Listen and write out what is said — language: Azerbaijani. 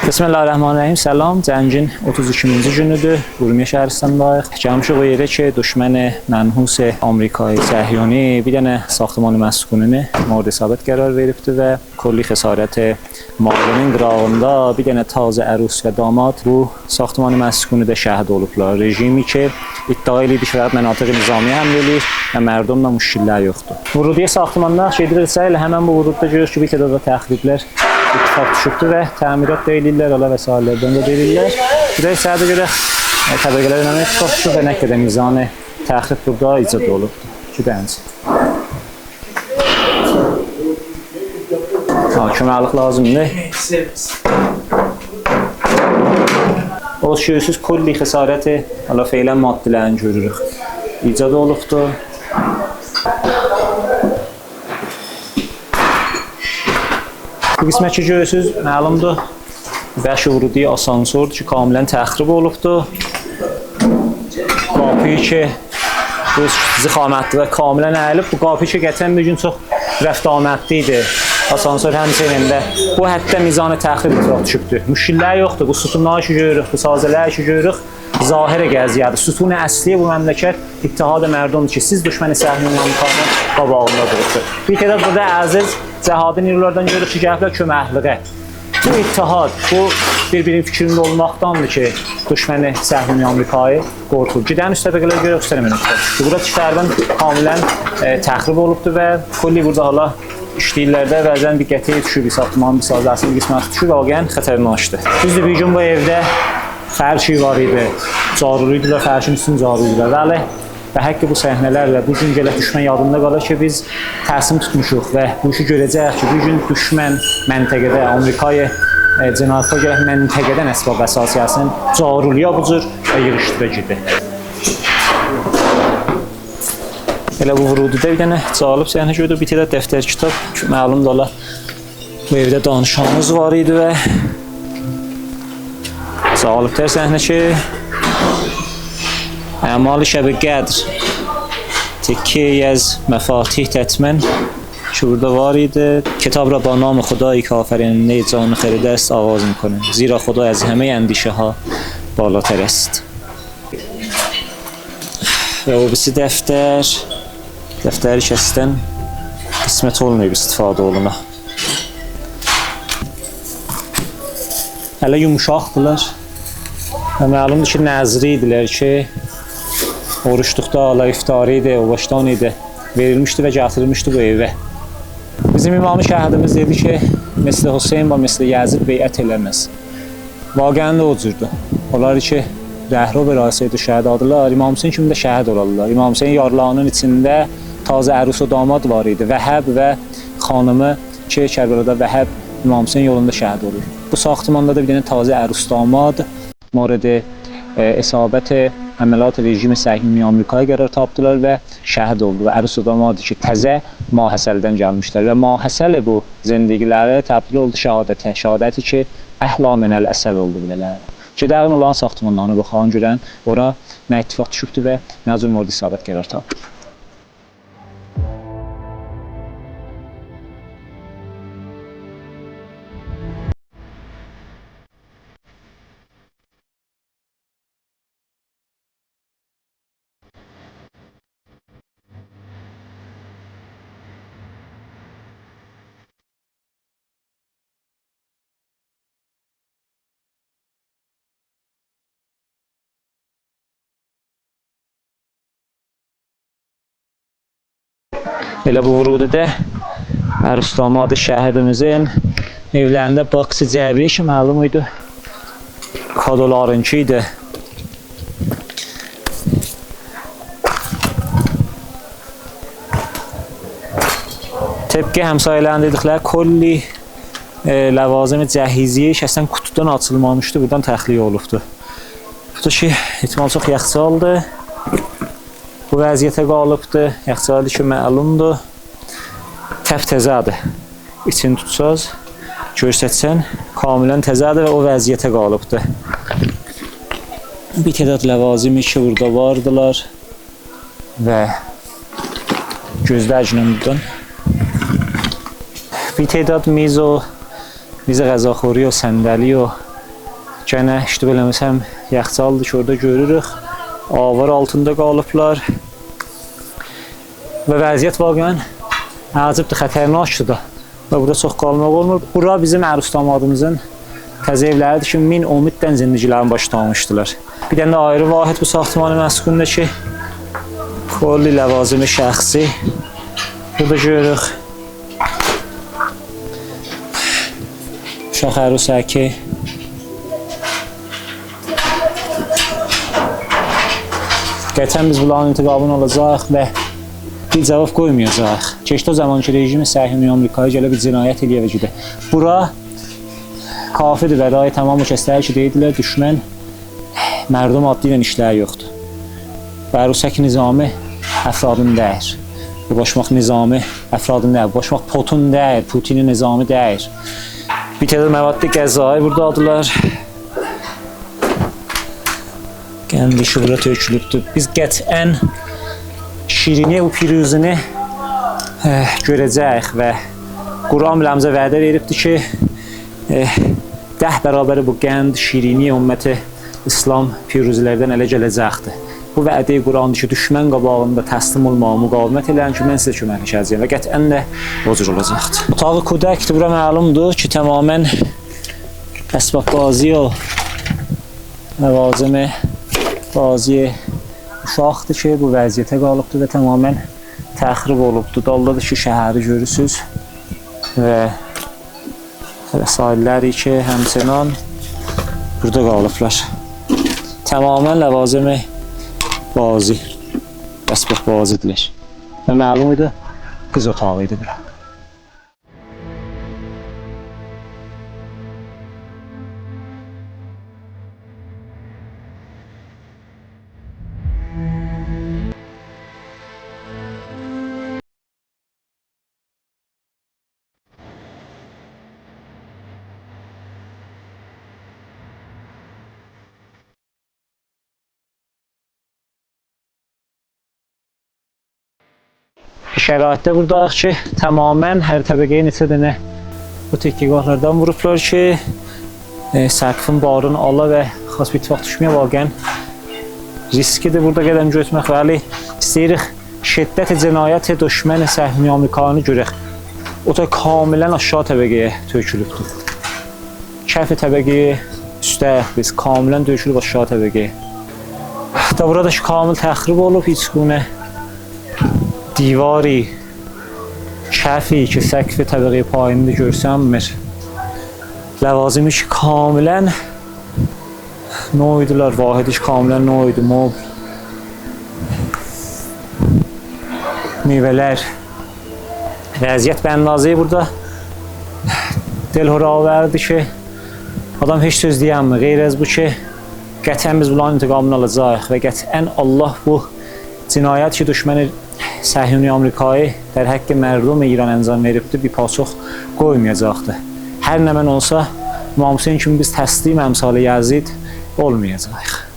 Bismillahirrahmanirrahim. Salam. Cəngin 32-ci günüdür. Urmiya şəhərindəyik. Gəlmişik o yerə ki, düşmən mənhus Amerikayı Səhyuni bir dənə saxtaman məskununu mورد isabət qərar veribdi və kulli xəsarət malının qırağında bir dənə tazə ərus və damad bu saxtaman məskunu da şəhid olublar. Rejimi ki, iddia edir ki, mənatiq nizamiyə həml edir və mərdumla müşkillər yoxdur. Vurudiyə saxtamanda şedirsə elə həmən bu vurudda görürük ki, bir qədər də təxriblər ittifaq düşübdür və təmirat da eləyirlər, ala vəsaitlərdən də eləyirlər. Buraya səbəbə görə təbəqələr önəmə ittifaq düşüb və nə qədər mizanı təxrib burada icad olubdur. İki dənəsi. Köməklik lazımdır. O şüursüz kulli xəsarəti ala feylən maddələrini görürük. İcad olubdur. Bu qismət ki görürsünüz, məlumdur, bəş vurudiyi asansordur ki, kamilən təxrib olubdur. Qapıyı ki, bu zixamətli və kamilən əyilib. Bu qapıyı ki, gətirən bir gün çox rəftamətli idi. Asansor həmçinin də bu həddə mizanı təxrib itiraf düşübdür. Müşkillər yoxdur, bu sütunlar ki görürük, bu sazələr ki görürük. Zahirə gəziyyədir. Sütun-i əsliyə bu məmləkət İttihad-ı Mərdumdur ki, siz düşməni Səhyuni Məmləkətin qabağında durubdur. Bir qədər burada əziz cəhadi nirlərdən görürük ki, gəliblər köməkliyə. Bu ittihad, bu bir-birinin fikrində olmaqdandır ki, düşməni Səhyuni Məmləkəyi qorxur. Gidənin üst təbəqələrə görə göstərəməyəcək. Burada tiklərdən kamilən təxrib olubdur və kulli burada hala işləyirlər də bəzən bir qətiyə düşüb, saxtamanın bir sazəsinin qisməti düşüb, vaqiyən xətərnaşdır. Düzdür, bir gün bu evdə hər şey var idi, caruluydular, fərşin üstün caruluydular. Bəli, və həqqi bu səhnələrlə bu gün gələ düşmən yadında qalır ki, biz təsim tutmuşuq və bu işi görəcəyik ki, bu gün düşmən məntəqədə, Amerikayı cinayətə gələk məntəqədən əsbab əsasiyyəsinin caruluya bu cür və yığışdıra gedir. Elə bu vurududa bir dənə calib səhnə gördük, bir tədər dəftər kitab, məlum da bu evdə danışanımız var idi və Zalibtər səhnə ki, əmal-i şəb-i qədr, tekki yəz məfatih tətmən ki, burada var idi. Kitab را با نام خدایی که آفریننده جان خرد است آغاز میکنه زیرا خدا از همه اندیشه ها بالاتر است. Və o birisi dəftəri kəsdən qismət olmayıb istifadə oluna. Hələ yumuşaqdılar. Məlumdur ki, nəzri idilər ki, oruçluqda ala iftari idi, o başdan idi, verilmişdi və gətirilmişdi bu evə. Bizim imamı şəhidimiz dedi ki, Məsələ Hüseyin və Məsələ Yəzid beyət eləməz. Vaqəən də o cürdür. Onlar ki, rəhro və rasiyədə şəhid adılar, İmam Hüseyin kimi də şəhid olarlar. İmam Hüseyin yarlarının içində tazə ərus və damad var idi. Vəhəb və xanımı ki, Kərbəlada Vəhəb İmam Hüseyin yolunda şəhid olur. Bu saxtamanda da bir dənə tazə ərus damad مورد اصابت عملات rejimi Səhyuni Amerikaya qərar tapdılar və şəhid oldu. Və ərus və damadı ki, təzə Mahəsəldən gəlmişlər və Mahəsəl bu zindiqiləri təbdil oldu şəhadətə. Şəhadəti ki, əhla minəl əsəl oldu bilələr. Ki, dərin olan saxtamanlarını baxan görən, ora nə ittifaq düşübdür və nə cür mورد isabət qərar tapdı. Elə bu vurududa ərus damadı şəhidimizin evlərində baksı cəbri ki, məlum idi, kadolarınki idi. Təbqi həmsayələrini dedikləri kolli ləvazimi cəhiziyyə şəxsən kutudan açılmamışdı, buradan təxliyə olubdu. Bu da ki, ehtimal çox yaxçaldır. Bu vəziyyətə qalıbdır, yaxçalı ki, məlumdur, təzədir. İçini tutsaz, görsətsən, kamilən təzədir və o vəziyyətə qalıbdır. Bir tədad ləvazimi ki, burada vardılar və gözlər günümüzdən bir تعداد میز غذاخوری و صندلی و Gənə işte beləməsəm yaxçaldır ki, orada görürük. Avar altında qalıblar. Və vəziyyət vaqəən əzibdir, xətərnakdır da. Və burada çox qalmaq olmur. Bura bizim ərus damadımızın təzə evləridir ki, 1011-dən zindicilərin başlamışdılar. Bir dənə ayrı vahid bu saxtamanı məskundur ki, kolli ləvazimi şəxsi. Burada görürük. Uşaq ərus əki. Qəçən biz bunların intiqabını olacaq və bir cavab qoymayacaq. Keçdi o zamanki rejimi Səhyuni Amerikaya gələ bir cinayət eləyə və gedə. Bura kafirdir və dahi tamam o kəsləri ki, deyidilər, düşmən mərdum adlı ilə işləri yoxdur. Və Rusəki nizami əfradın dəyir. Başmaq nizami əfradın dəyir. Başmaq potun dəyir, Putinin nizami dəyir. Bir tədər məvaddə qəzayı buradadılar. Qəndi işi bura tökülübdür. Biz qətiən Şirini, bu piruzini görəcəyik və Quran biləmizə vədə veribdir ki, 10 bərabəri bu qənd, şirini, ümməti İslam piruzilərdən ələ gələcəkdir. Bu vədə-i Qurandır ki, düşmən qabağında təslim olmağa müqavimət eləyən ki, mən sizə köməkləşəcəyim və qətiən də o cür olacaqdır. Otağı kudəkdir, bura məlumdur ki, tamamən əsbab qazi o ləvazimi qazi uşaqdır ki, bu vəziyyətə qalıbdır və tamamən təxrib olubdur. Daldadır ki, şəhəri görürsünüz və vəsailləri ki, həmçinin burada qalıblar. Tamamən ləvazimi bazi, əsbab bazidirlər. Və məlum idi, qız otağı idi bura. Şəraitdə buradayıq ki, tamamən hər təbəqəyə neçə dənə bu təhqiqatlardan vurublar ki, sərfin barını ala və xas bir ittifaq düşməyə vaqən riskidir burada qədəm götürmək. Bəli, istəyirik şiddət cinayət düşmən Səhyuni Amerikanı görək. O da kamilən aşağı təbəqəyə tökülübdür. Kəf təbəqəyə üstəyik biz, kamilən tökülüb aşağı təbəqəyə. Da burada ki, kamil təxrib olub, heç günə divari, kəfi ki, səkfi təbəqəyə payında görsənmir. Ləvazimi ki, kamilən noydular, vahidi ki, kamilən noydu, mob, meyvələr. Vəziyyət bəndazı burada delhoravərdir ki, adam heç söz deyənmir. Qeyr az bu ki, qətiən biz bunların intiqamını alacaq və qətiən Allah bu cinayət ki, düşməni Səhyuni Amerikayı در حق مردم ایران انجام veribdir, bir pasox qoymayacaqdır. Hər nə mən olsa, İmam Hüseyin kimi biz təslim əmsalı Yazid olmayacaq.